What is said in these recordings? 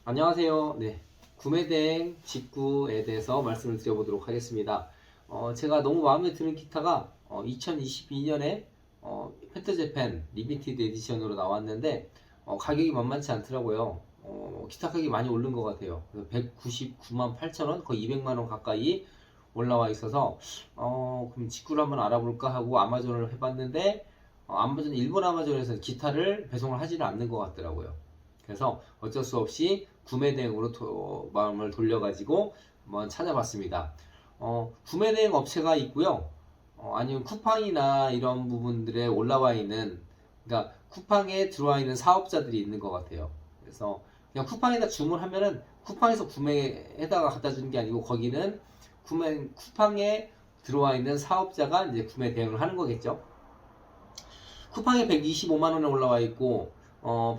안녕하세요. 네. 구매 대행 직구에 대해서 말씀을 드려보도록 하겠습니다. 제가 너무 마음에 드는 기타가 2022년에 페트재팬 리미티드 에디션으로 나왔는데 가격이 만만치 않더라고요. 기타 가격이 많이 오른 것 같아요. 199만 8천 원, 거의 200만 원 가까이 올라와 있어서 그럼 직구를 한번 알아볼까 하고 아마존을 해봤는데 아마존 일본 아마존에서 기타를 배송을 하지는 않는 것 같더라고요. 그래서 어쩔 수 없이 구매 대행으로 마음을 돌려가지고 한번 찾아봤습니다. 구매 대행 업체가 있고요. 아니면 쿠팡이나 이런 부분들에 올라와 있는, 그러니까 쿠팡에 들어와 있는 사업자들이 있는 것 같아요. 그래서 그냥 쿠팡에다 주문하면은 쿠팡에서 구매에다가 갖다 주는 게 아니고 거기는 쿠팡에 들어와 있는 사업자가 이제 구매 대행을 하는 거겠죠. 쿠팡에 125만 원에 올라와 있고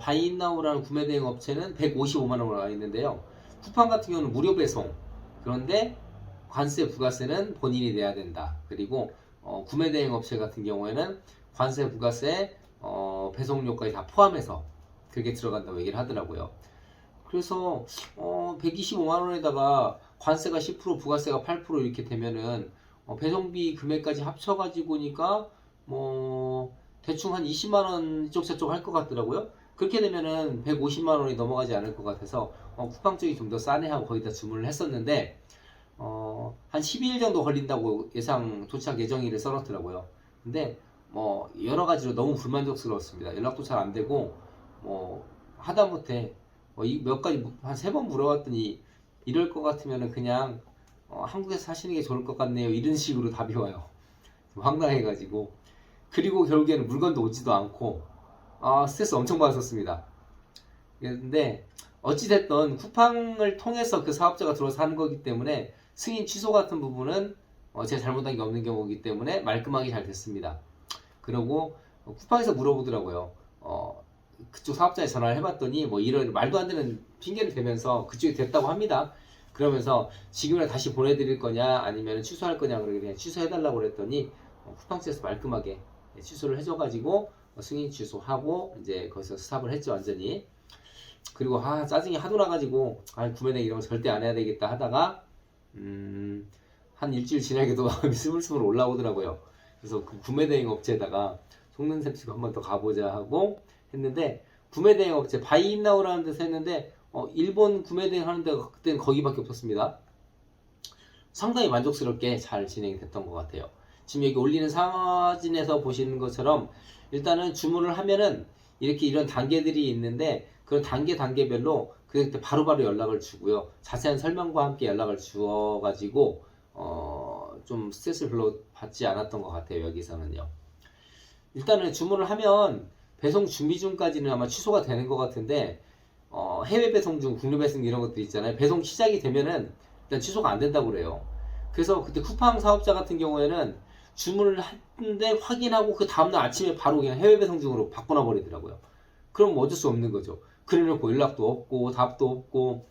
바이나우라는 구매 대행 업체는 155만 원 올라와 있는데요. 쿠팡 같은 경우는 무료 배송. 그런데 관세 부가세는 본인이 내야 된다. 그리고 구매 대행 업체 같은 경우에는 관세 부가세 배송료까지 다 포함해서 그게 들어간다고 얘기를 하더라고요. 그래서 125만 원에다가 관세가 10% 부가세가 8% 이렇게 되면은 배송비 금액까지 합쳐가지고니까 뭐 대충 한 20만 원 이쪽 저쪽 할 것 같더라고요. 그렇게 되면은 150만 원이 넘어가지 않을 것 같아서 쿠팡 쪽이 좀 더 싸네 하고 거기다 주문을 했었는데 한 12일 정도 걸린다고 예상 도착 예정일을 써놨더라고요. 근데 뭐 여러 가지로 너무 불만족스러웠습니다. 연락도 잘 안 되고 뭐 하다못해 몇 가지 한 세 번 물어봤더니 이럴 것 같으면은 그냥 한국에서 사시는 게 좋을 것 같네요. 이런 식으로 답이 와요. 황당해가지고 그리고 결국에는 물건도 오지도 않고 스트레스 엄청 받았었습니다. 근데 어찌됐든 쿠팡을 통해서 그 사업자가 들어와서 하는 거기 때문에 승인 취소 같은 부분은 제가 잘못한 게 없는 경우이기 때문에 말끔하게 잘 됐습니다. 그리고 쿠팡에서 물어보더라고요. 그쪽 사업자에 전화를 해봤더니 뭐 이런 말도 안 되는 핑계를 대면서 그쪽이 됐다고 합니다. 그러면서 지금이라 다시 보내드릴 거냐 아니면 취소할 거냐 그러길래 그냥 취소해달라고 그랬더니 쿠팡 측에서 말끔하게 취소를 해줘가지고 승인 취소하고 이제 거기서 스탑을 했죠 완전히. 그리고 짜증이 하도 나가지고 구매대행 이런 거 절대 안 해야 되겠다 하다가 한 일주일 지나게도 마음이 스물스물 올라오더라고요. 그래서 그 구매대행 업체에다가 속는 셈 치고 한번 더 가보자 하고 했는데 구매대행 업체 바이인나우라는 데서 했는데 일본 구매대행 하는 데가 그때는 거기밖에 없었습니다. 상당히 만족스럽게 잘 진행이 됐던 것 같아요. 지금 여기 올리는 사진에서 보시는 것처럼 일단은 주문을 하면은 이렇게 이런 단계들이 있는데 그런 단계별로 그때 바로바로 연락을 주고요. 자세한 설명과 함께 연락을 주어가지고 좀 스트레스를 별로 받지 않았던 것 같아요. 여기서는요. 일단은 주문을 하면 배송 준비 중까지는 아마 취소가 되는 것 같은데 해외 배송 중 국내 배송 이런 것들 있잖아요. 배송 시작이 되면은 일단 취소가 안 된다고 그래요. 그래서 그때 쿠팡 사업자 같은 경우에는 주문을 했는데 확인하고 그 다음날 아침에 바로 그냥 해외 배송 중으로 바꿔놔 버리더라고요. 그럼 뭐 어쩔 수 없는 거죠. 그래놓고 연락도 없고 답도 없고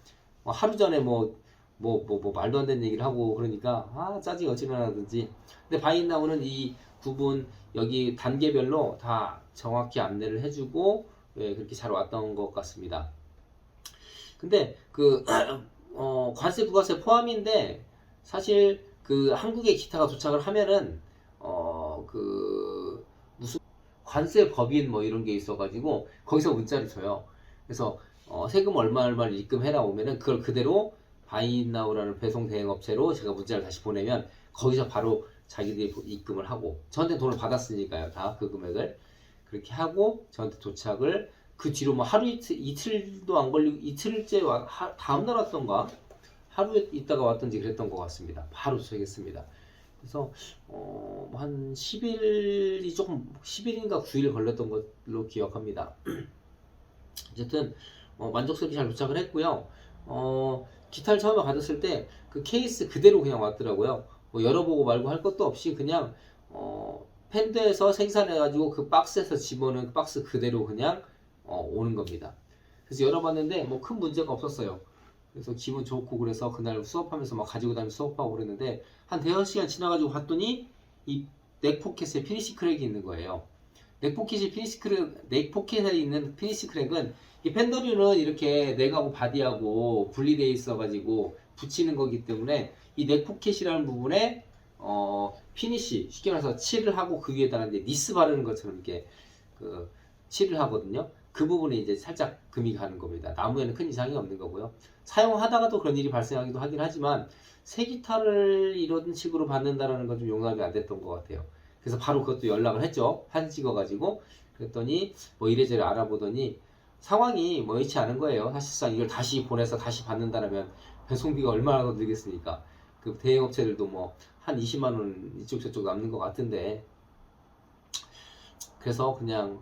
하루 전에 뭐 말도 안 되는 얘기를 하고 그러니까 짜증이 어찌나 나든지. 근데 바이나우는 이 부분 여기 단계별로 다 정확히 안내를 해주고 그렇게 잘 왔던 것 같습니다. 근데 그 관세 부가세 포함인데 사실 그 한국에 기타가 도착을 하면은 그 무슨 관세 법인 뭐 이런 게 있어가지고 거기서 문자를 줘요. 그래서 세금 얼마를 입금해라 오면은 그걸 그대로 바이나우라는 배송 대행 업체로 제가 문자를 다시 보내면 거기서 바로 자기들이 입금을 하고 저한테 돈을 받았으니까요. 다 그 금액을 그렇게 하고 저한테 도착을 그 뒤로 뭐 하루 이틀도 안 걸리고 이틀째 다음날 왔던가 하루 있다가 왔던지 그랬던 것 같습니다. 바로 도착했습니다. 그래서 한 10일이 조금 10일인가 9일 걸렸던 걸로 기억합니다. 어쨌든 만족스럽게 잘 도착을 했고요. 기타를 처음에 받았을 때 그 케이스 그대로 그냥 왔더라고요. 뭐 열어보고 말고 할 것도 없이 그냥 팬드에서 생산해가지고 그 박스에서 집어넣은 그 박스 그대로 그냥 오는 겁니다. 그래서 열어봤는데 뭐 큰 문제가 없었어요. 그래서 기분 좋고 그래서 그날 수업하면서 막 가지고 다니면서 수업하고 그랬는데 한 대여섯 시간 지나가지고 봤더니 이 넥 포켓에 피니시 크랙이 있는 거예요. 넥포켓에 있는 피니시 크랙은 이 펜더류는 이렇게 넥하고 바디하고 분리되어 있어가지고 붙이는 거기 때문에 이 넥포켓이라는 부분에 피니시 쉽게 말해서 칠을 하고 그 위에다가 이제 니스 바르는 것처럼 이렇게 그 칠을 하거든요. 그 부분에 이제 살짝 금이 가는 겁니다. 나무에는 큰 이상이 없는 거고요. 사용하다가도 그런 일이 발생하기도 하긴 하지만 새 기타를 이런 식으로 받는다라는 건 좀 용납이 안 됐던 것 같아요. 그래서 바로 그것도 연락을 했죠. 사진 찍어가지고 그랬더니 뭐 이래저래 알아보더니 상황이 뭐 여의치 않은 거예요. 사실상 이걸 다시 보내서 다시 받는다면 배송비가 얼마나 더 들겠습니까? 그 대행 업체들도 뭐 한 20만 원 이쪽 저쪽 남는 것 같은데 그래서 그냥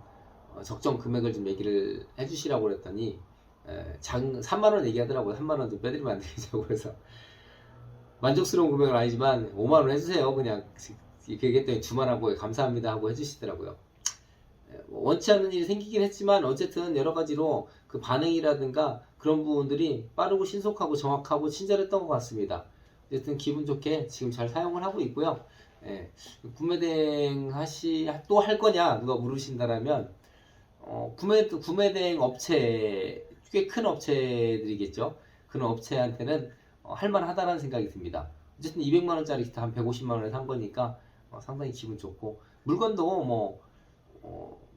적정 금액을 좀 얘기를 해주시라고 그랬더니 3만 원 얘기하더라고요. 3만 원 좀 빼드리면 안 되겠냐고. 그래서 만족스러운 금액은 아니지만 5만 원 해주세요. 그냥 이렇게 얘기했더니 두만하고 감사합니다 하고 해주시더라고요. 원치 않는 일이 생기긴 했지만 어쨌든 여러 가지로 그 반응이라든가 그런 부분들이 빠르고 신속하고 정확하고 친절했던 것 같습니다. 어쨌든 기분 좋게 지금 잘 사용을 하고 있고요. 구매대행 또 할 거냐 누가 물으신다라면 구매대행 업체 꽤 큰 업체들이겠죠. 그런 업체한테는 할만하다는 생각이 듭니다. 어쨌든 200만원짜리 기타 한 150만원에 산 거니까 상당히 기분 좋고 물건도 뭐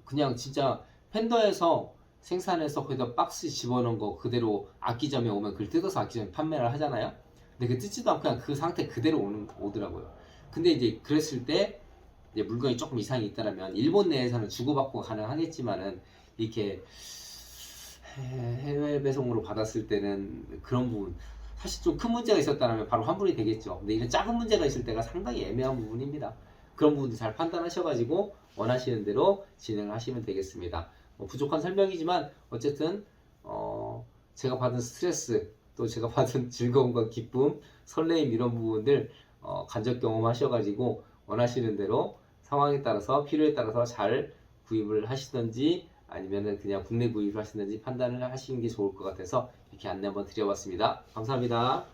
그냥 진짜 팬더에서 생산해서 거기다 박스 집어넣은 거 그대로 악기점에 오면 그걸 뜯어서 악기점에 판매를 하잖아요. 근데 그 뜯지도 않고 그냥 그 상태 그대로 오더라고요. 근데 이제 그랬을 때 이제 물건이 조금 이상이 있다면 일본 내에서는 주고받고 가능하겠지만은 이렇게 해외 배송으로 받았을 때는 그런 부분 사실 좀 큰 문제가 있었다면 바로 환불이 되겠죠. 근데 이런 작은 문제가 있을 때가 상당히 애매한 부분입니다. 그런 부분도 잘 판단하셔가지고 원하시는 대로 진행을 하시면 되겠습니다. 부족한 설명이지만 어쨌든 제가 받은 스트레스 또 제가 받은 즐거움과 기쁨, 설레임 이런 부분들 간접 경험하셔가지고 원하시는 대로 상황에 따라서 필요에 따라서 잘 구입을 하시든지 아니면은 그냥 국내 구입을 하시든지 판단을 하시는 게 좋을 것 같아서 이렇게 안내 한번 드려봤습니다. 감사합니다.